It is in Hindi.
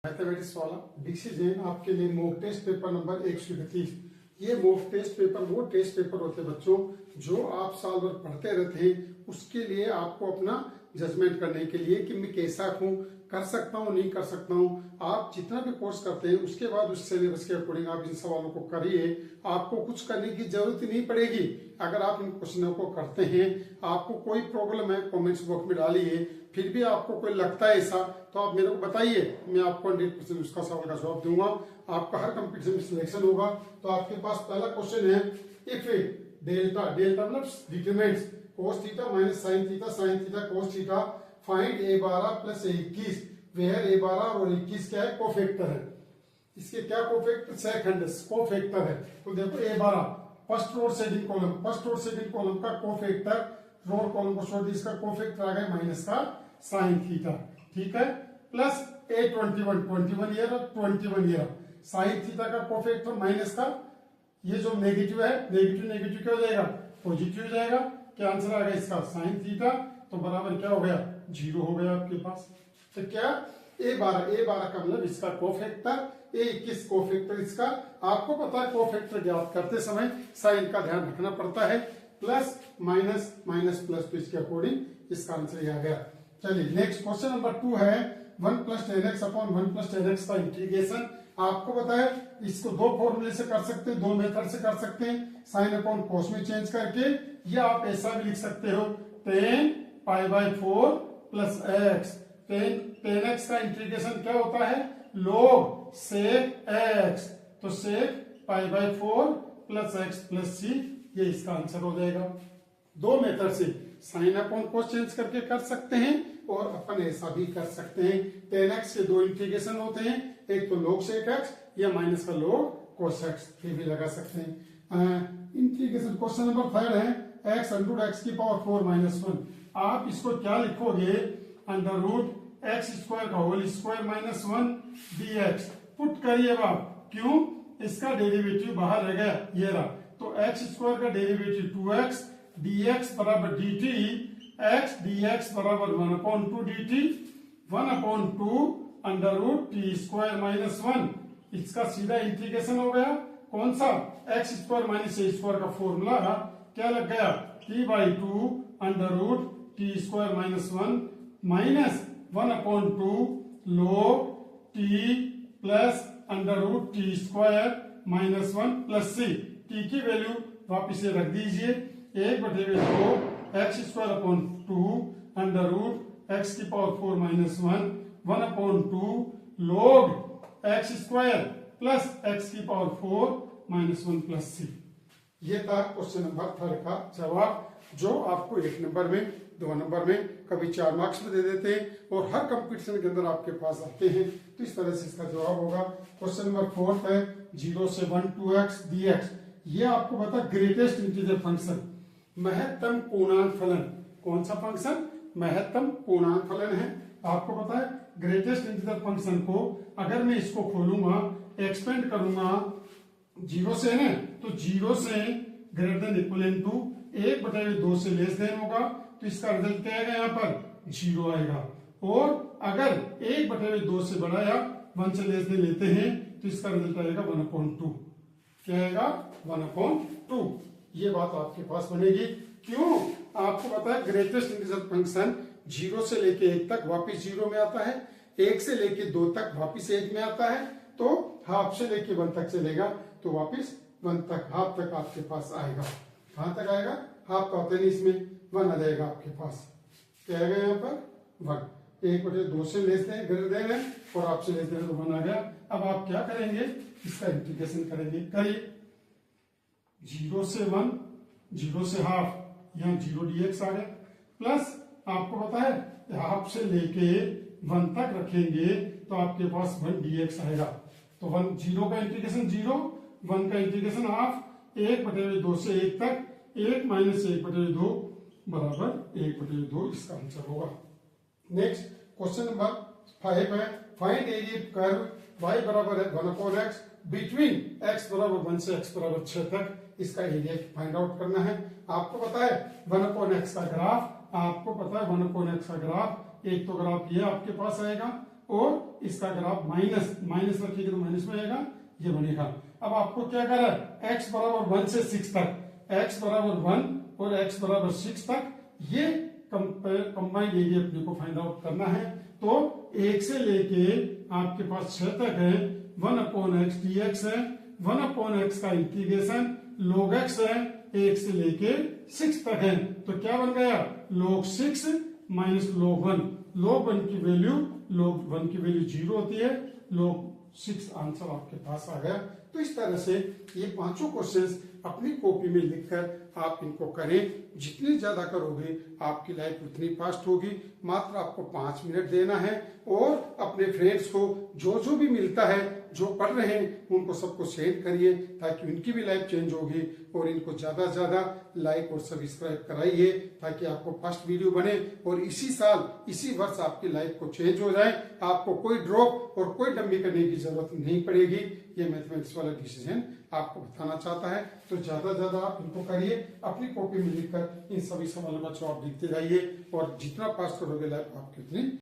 मैथमेटिक्स वाला डीसी जैन आपके लिए मॉक टेस्ट पेपर नंबर 131। ये मॉक टेस्ट पेपर वो टेस्ट पेपर होते हैं बच्चों जो आप साल भर पढ़ते रहते हैं, उसके लिए आपको अपना जजमेंट करने के लिए कि मैं कैसा हूँ, कर सकता हूँ नहीं कर सकता हूँ। आप जितना भी कोर्स करते हैं उसके बाद उस सिलेबस के अकॉर्डिंग आप इन सवालों को करिए। आपको कुछ करने की जरूरत नहीं पड़ेगी। अगर आप इन क्वेश्चनों को करते हैं, आपको कोई प्रॉब्लम है कमेंट्स बॉक्स में डालिए। फिर भी आपको कोई लगता है ऐसा तो आप मेरे को बताइए, मैं आपको 100% उसका सवाल का जवाब दूंगा। आपका हर कंपटीशन में सिलेक्शन होगा। तो आपके पास पहला क्वेश्चन है, इफ डेल्टा डेल्टा मतलब determinants cos theta minus sin theta cos theta find a12 plus a21 where a12 और 21 क्या है, कोफैक्टर है। इसके क्या कोफैक्टर, सेकंड कोफैक्टर है। तो देखो a12 first row second column, first row second column का कोफैक्टर, रो कॉलम को छोड़ दी, इसका कोफैक्टर आ गया माइनस का sin थीटा, ठीक है, प्लस a21 ईयर और 21 ईयर sin थीटा का कोफैक्टर माइनस का, ये जो नेगेटिव है नेगेटिव क्या हो जाएगा, पॉजिटिव हो जाएगा। क्या आंसर आ गया इसका, sin थीटा, तो बराबर क्या हो गया, 0 हो गया आपके पास। तो क्या a12 का मतलब इसका कोफैक्टर, a21 कोफैक्टर इसका। आपको पता है कोफैक्टर ज्ञात करते समय साइन का ध्यान रखना पड़ता है, प्लस माइनस माइनस प्लस, तो इसके अकॉर्डिंग इसका आंसर ये आ गया। चलिए नेक्स्ट क्वेश्चन नंबर 2 है 1 plus 10x upon 1 plus 10x का इंटीग्रेशन। आपको पता है इसको दो फॉर्मूले से कर सकते हैं, दो मेथड से कर सकते हैं, साइन अपॉन कोस में चेंज करके, या आप ऐसा भी लिख सकते हो 10 pi by 4 plus x। 10x का इंटीग्रेशन क्या होता है, log sec x, तो sec pi by 4 plus x plus c, ये इसका आंसर हो जाएगा। दो मेथड से साइन अपॉन कोस चेंज करके कर सकते हैं और अपन ऐसा भी कर सकते हैं। 10x के दो इंटीग्रेशन होते हैं, एक तो log sec x या माइनस का log cos x, ये भी लगा सकते हैं। इंटीग्रेशन क्वेश्चन नंबर 3 है x अंडर x की पावर 4 माइनस 1। आप इसको क्या लिखोगे, अंडर रूट x स्क्वायर का whole square minus 1 dx। Put करिए आप, क्यों, इसका डेरिवेटिव बाहर रह गया, ये रहा, तो x स्क्वायर का डेरिवेटिव 2x dx बराबर dt, x dx बराबर 1/2 dt, 1/2 under root T square minus 1। इसका सीधा इंटीग्रेशन हो गया, कौन सा, x square minus a square का फॉर्मूला क्या लग गया, t/2 under root T square minus 1 minus 1/2 log t plus under root T square minus 1 plus c। t की वैल्यू वापिस रख दीजिए, 1/2 x square upon 2 under root x की power 4 minus 1 1/2 log x square plus x की पावर 4 माइनस 1 प्लस c। ये था क्वेश्चन नंबर 3 का जवाब, जो आपको 1 नंबर में, 2 नंबर में, कभी 4 मार्क्स में दे देते हैं और हर कंपटीशन के अंदर आपके पास आते हैं। तो इस तरह से इसका जवाब होगा। क्वेश्चन नंबर 4 है 0 से 1 2x dx। ये आपको बता ग्रेटेस्ट इंटीजर फंक्शन, महत्तम पूर्णांक फलन, कौन सा फंक्शन, महत्तम पूर्णांक फलन है। आपको पता है ग्रेटेस्ट इंटीजर फंक्शन को अगर मैं इसको खोलूंगा, एक्सपेंड करूंगा 0 से है, तो 0 से ग्रेटर देन इक्वल टू 1/2 से लेस देन होगा, तो इसका रिजल्ट क्या आएगा, यहाँ पर 0 आएगा। और अगर 1/2 से बड़ा या 1 से लेस देन लेते हैं तो इसका रिजल्ट आएगा 1/2। क्या आएगा, 1/2। ये बात आपके पास बनेगी। क्यों, आपको पता है ग्रेटेस्ट इंटीजर फंक्शन 0 से लेके 1 तक वापिस 0 में आता है, 1 से लेके 2 तक वापिस 1 में आता है, तो हाफ से लेके 1 तक चलेगा तो वापिस 1 तक, हाफ तक आपके पास आएगा। कहां तक आएगा, हाफ तो आते नहीं, इसमें 1 आ जाएगा आपके पास। क्या आएगा यहाँ पर 1, 1/2 से लेस देन ग्रेटर देन है और आपसे लेस देन तो 1 आ गया। अब आप क्या करेंगे, इसका इंटीग्रेशन करेंगे, करिए 0 से 1, 0 से हाफ, यहाँ 0 dx आ गया, प्लस आपको पता है हाफ से लेके 1 तक रखेंगे तो आपके पास 1 dx आएगा। तो 1 0 का इंटीग्रेशन 0, 1 का इंटीग्रेशन हाफ, 1/2 से 1 तक, 1 माइनस 1/2 बराबर 1/2, इसका आंसर होगा। नेक्स्ट क्वेश्चन नंबर 5 है फाइंड एरिया कर्व y बराबर है 1/x बिटवीन x बराबर 1 से x बराबर 6 तक, इसका एरिया फाइंड आउट करना है। आपको पता है 1/x का ग्राफ, आपको पता है 1/x का ग्राफ, एक तो ग्राफ ये आपके पास आएगा और इसका अगर आप माइनस माइनस रखिएगा तो माइनस में आएगा, ये बनेगा। अब आपको क्या करना है, x बराबर 1 से 6 तक, x बराबर 1 और x बराबर 6 तक ये कंबाइंड एरिया अपने को फाइंड आउट करना है। तो 1 से लेके आपके पास 6 तक है, 1/x dx है, 1/x का इंटीग्रेशन log x है, 1 से लेके 6 तक है। तो क्या बन गया, log 6 माइनस log 1। log 1 की वैल्यू log 1 की वैल्यू 0 होती है, log 6 आंसर आपके पास आ गया। तो इस तरह से ये पांचों क्वेश्चंस अपनी कॉपी में लिखकर आप इनको करें। जितनी ज्यादा करोगे आपकी लाइफ उतनी फास्ट होगी। मात्र आपको 5 मिनट देना है और अपने फ्रेंड्स को जो जो भी मिलता है, जो पढ़ रहे हैं उनको सबको शेयर करिए ताकि उनकी भी लाइफ चेंज होगी। और इनको ज्यादा से ज्यादा लाइक और सब्सक्राइब कराइए ताकि आपको फर्स्ट वीडियो बने और इसी साल इसी वर्ष आपकी लाइफ को चेंज हो जाए। आपको कोई ड्रॉप और कोई डम्मी करने की जरूरत नहीं पड़ेगी। ये मैथमेटिक्स वाला डिसीजन आपको बताना चाहता है। तो ज्यादा से ज्यादा आप इनको करिए, अपनी कॉपी में लिखकर इन सभी सवालों का जवाब लिखते जाइए और जितना पास करोगे लाइफ आपकी उतनी